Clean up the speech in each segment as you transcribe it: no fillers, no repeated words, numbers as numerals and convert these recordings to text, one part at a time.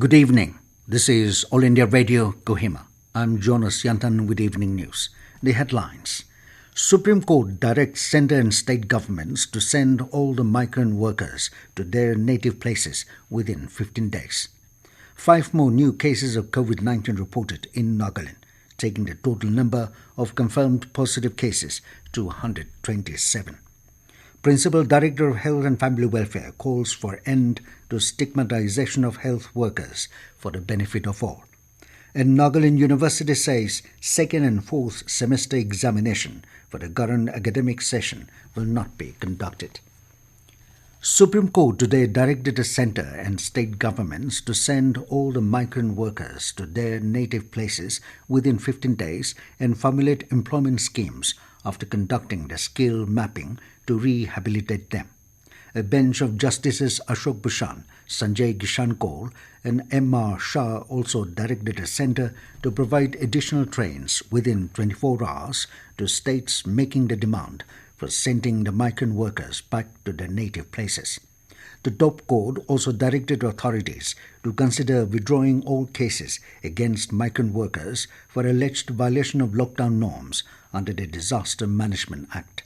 Good evening. This is All India Radio, Kohima. I'm Jonas Yantan with Evening News. The headlines. Supreme Court directs centre and state governments to send all the migrant workers to their native places within 15 days. 5 more new cases of COVID-19 reported in Nagaland, taking the total number of confirmed positive cases to 127. Principal Director of Health and Family Welfare calls for end to stigmatization of health workers for the benefit of all. And Nagaland University says second and fourth semester examination for the current academic session will not be conducted. Supreme Court today directed the centre and state governments to send all the migrant workers to their native places within 15 days and formulate employment schemes after conducting the skill mapping to rehabilitate them. A bench of Justices Ashok Bhushan, Sanjay Kishan Kaul and M.R. Shah also directed the centre to provide additional trains within 24 hours to states making the demand for sending the migrant workers back to their native places. The top court also directed authorities to consider withdrawing all cases against migrant workers for alleged violation of lockdown norms under the Disaster Management Act.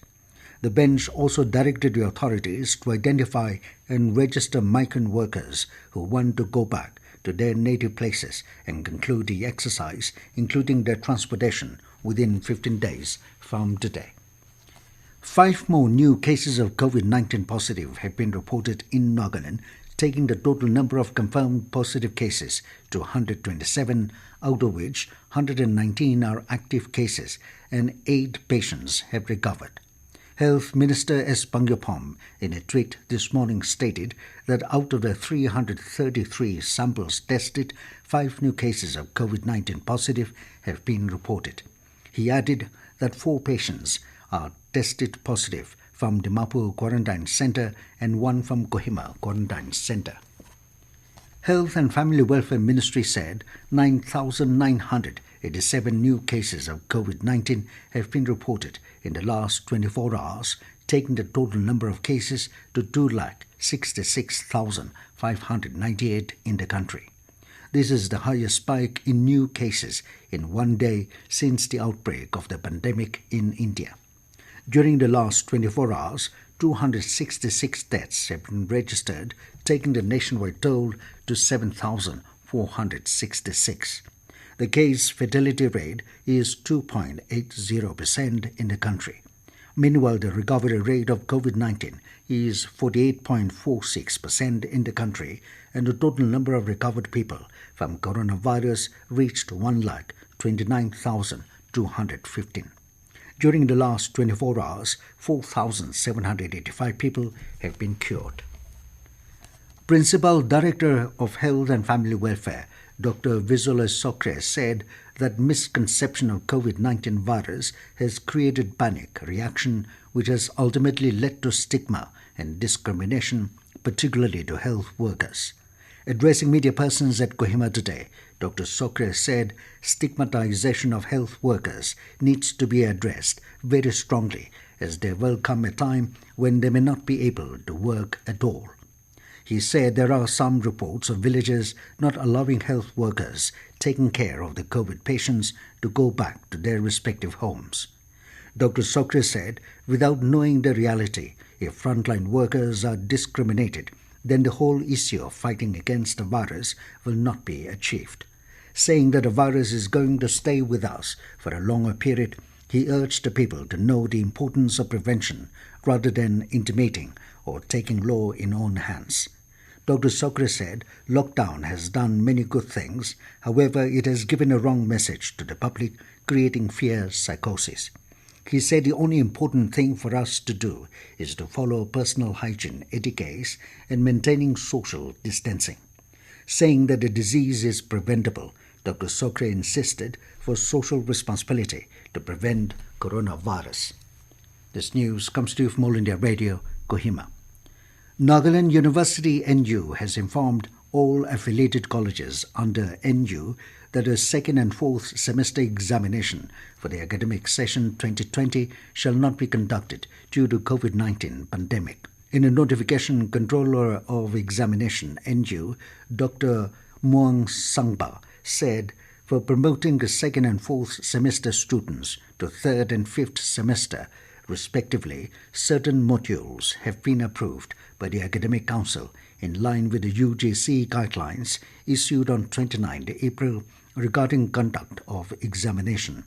The bench also directed the authorities to identify and register migrant workers who want to go back to their native places and conclude the exercise, including their transportation, within 15 days from today. 5 more new cases of COVID-19 positive have been reported in Nagaland, taking the total number of confirmed positive cases to 127, out of which 119 are active cases and 8 patients have recovered. Health Minister S. Pangyapom, in a tweet this morning, stated that out of the 333 samples tested, 5 new cases of COVID-19 positive have been reported. He added that 4 patients are tested positive from Dimapur Quarantine Centre and 1 from Kohima Quarantine Centre. Health and Family Welfare Ministry said 9,987 new cases of COVID-19 have been reported in the last 24 hours, taking the total number of cases to 266,598 in the country. This is the highest spike in new cases in one day since the outbreak of the pandemic in India. During the last 24 hours, 266 deaths have been registered, taking the nationwide toll to 7,466. The case fatality rate is 2.80% in the country. Meanwhile, the recovery rate of COVID-19 is 48.46% in the country, and the total number of recovered people from coronavirus reached 1,29,215. During the last 24 hours, 4,785 people have been cured. Principal Director of Health and Family Welfare, Dr. Vizola Sokre, said that misconception of COVID-19 virus has created panic reaction, which has ultimately led to stigma and discrimination, particularly to health workers. Addressing media persons at Kohima today, Dr. Sokre said stigmatization of health workers needs to be addressed very strongly, as there will come a time when they may not be able to work at all. He said there are some reports of villages not allowing health workers taking care of the COVID patients to go back to their respective homes. Dr. Sokre said, without knowing the reality, if frontline workers are discriminated, then the whole issue of fighting against the virus will not be achieved. Saying that the virus is going to stay with us for a longer period, he urged the people to know the importance of prevention rather than intimating or taking law in own hands. Dr. Sokre said lockdown has done many good things, however it has given a wrong message to the public, creating fear psychosis. He said the only important thing for us to do is to follow personal hygiene etiquettes and maintaining social distancing. Saying that the disease is preventable, Dr. Sokre insisted for social responsibility to prevent coronavirus. This news comes to you from All India Radio, Kohima. Nagaland University NU has informed all affiliated colleges under NU that a second and fourth semester examination for the academic session 2020 shall not be conducted due to COVID-19 pandemic. In a notification, Controller of Examination NU, Dr. Muang Sangba, said for promoting the second and fourth semester students to third and fifth semester, respectively, certain modules have been approved by the Academic Council in line with the UGC guidelines issued on 29 April regarding conduct of examination.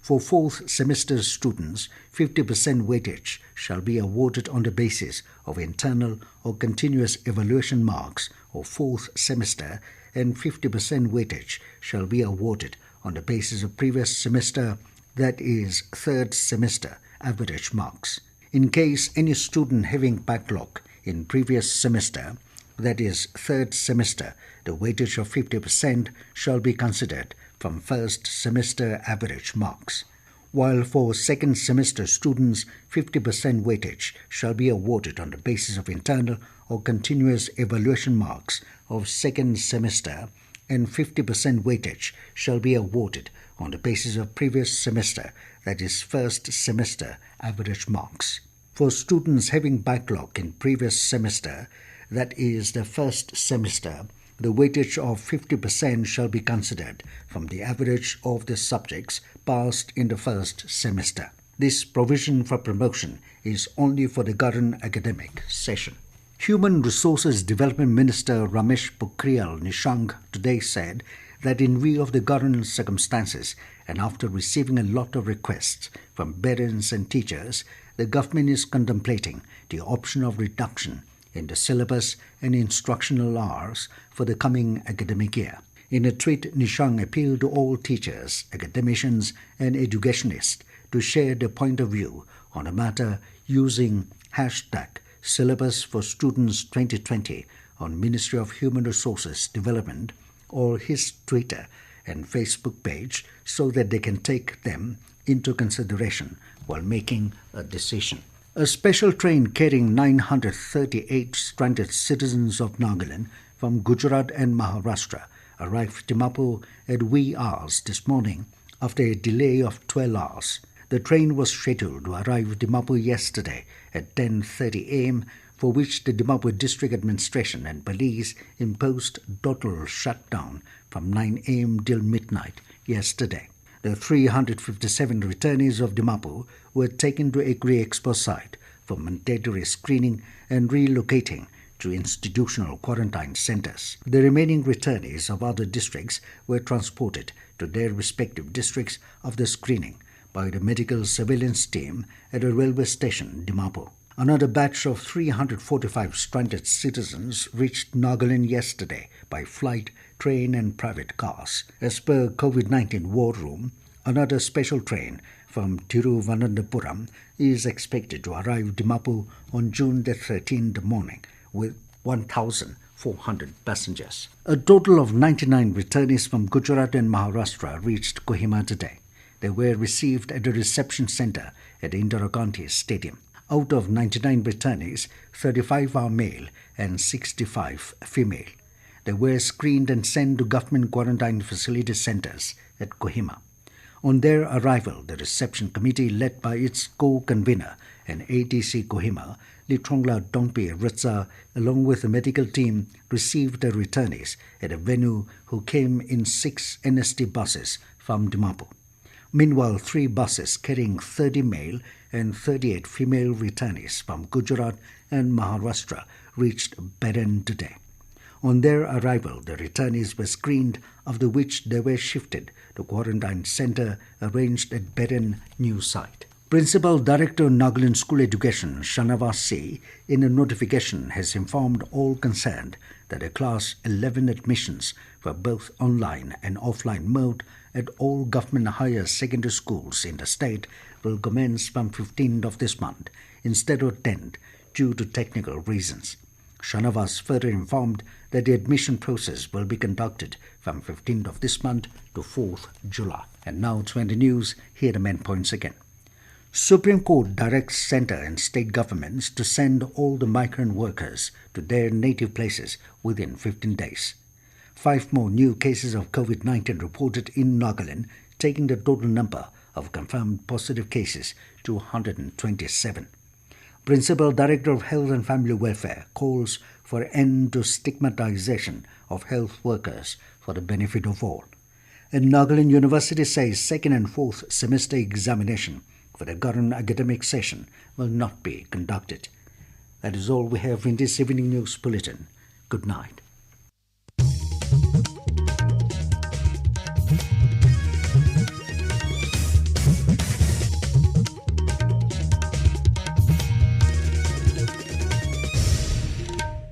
For fourth semester students, 50% weightage shall be awarded on the basis of internal or continuous evaluation marks of fourth semester, and 50% weightage shall be awarded on the basis of previous semester, that is, third semester average marks. In case any student having backlog in previous semester, that is, third semester, the weightage of 50% shall be considered from first semester average marks, while for second semester students, 50% weightage shall be awarded on the basis of internal or continuous evaluation marks of second semester, and 50% weightage shall be awarded on the basis of previous semester, that is, first semester average marks. For students having backlog in previous semester, that is, the first semester, the weightage of 50% shall be considered from the average of the subjects passed in the first semester. This provision for promotion is only for the current academic session. Human Resources Development Minister Ramesh Pokhriyal Nishank today said that in view of the current circumstances and after receiving a lot of requests from parents and teachers, the government is contemplating the option of reduction in the syllabus and instructional hours for the coming academic year. In a tweet, Nishank appealed to all teachers, academicians, and educationists to share their point of view on the matter using #Syllabus for Students 2020 on Ministry of Human Resources Development or his Twitter and Facebook page so that they can take them into consideration while making a decision. A special train carrying 938 stranded citizens of Nagaland from Gujarat and Maharashtra arrived Dimapur at wee hours this morning after a delay of 12 hours. The train was scheduled to arrive Dimapur yesterday at 10:30 a.m., for which the Dimapur District Administration and police imposed total shutdown from 9 a.m. till midnight yesterday. The 357 returnees of Dimapur were taken to Agri-Expo site for mandatory screening and relocating to institutional quarantine centers. The remaining returnees of other districts were transported to their respective districts after screening by the medical surveillance team at a railway station, Dimapur. Another batch of 345 stranded citizens reached Nagaland yesterday by flight, train and private cars. As per COVID-19 War Room, another special train from Thiruvananthapuram is expected to arrive Dimapur on June the 13th morning with 1,400 passengers. A total of 99 returnees from Gujarat and Maharashtra reached Kohima today. They were received at a reception center at Indira Gandhi Stadium. Out of 99 returnees, 35 are male and 65 female. They were screened and sent to government quarantine facility centers at Kohima. On their arrival, the reception committee, led by its co-convener and ATC Kohima, Litrongla Dongpi Ritsa, along with the medical team, received the returnees at a venue who came in 6 NST buses from Dimapur. Meanwhile, 3 buses carrying 30 male and 38 female returnees from Gujarat and Maharashtra reached Beren today. On their arrival, the returnees were screened, after which they were shifted to quarantine center arranged at Beren new site. Principal Director Nagaland School Education, Shanavas C., in a notification has informed all concerned that the Class 11 admissions for both online and offline mode at all government higher secondary schools in the state will commence from 15th of this month instead of 10th due to technical reasons. Shanavas further informed that the admission process will be conducted from 15th of this month to 4th July. And now to the news, here are the main points again. Supreme Court directs centre and state governments to send all the migrant workers to their native places within 15 days. 5 more new cases of COVID-19 reported in Nagaland, taking the total number of confirmed positive cases to 127. Principal Director of Health and Family Welfare, calls for an end to stigmatization of health workers for the benefit of all. And Nagaland University says second and fourth semester examination for the current academic session will not be conducted. That is all we have in this evening news bulletin. Good night.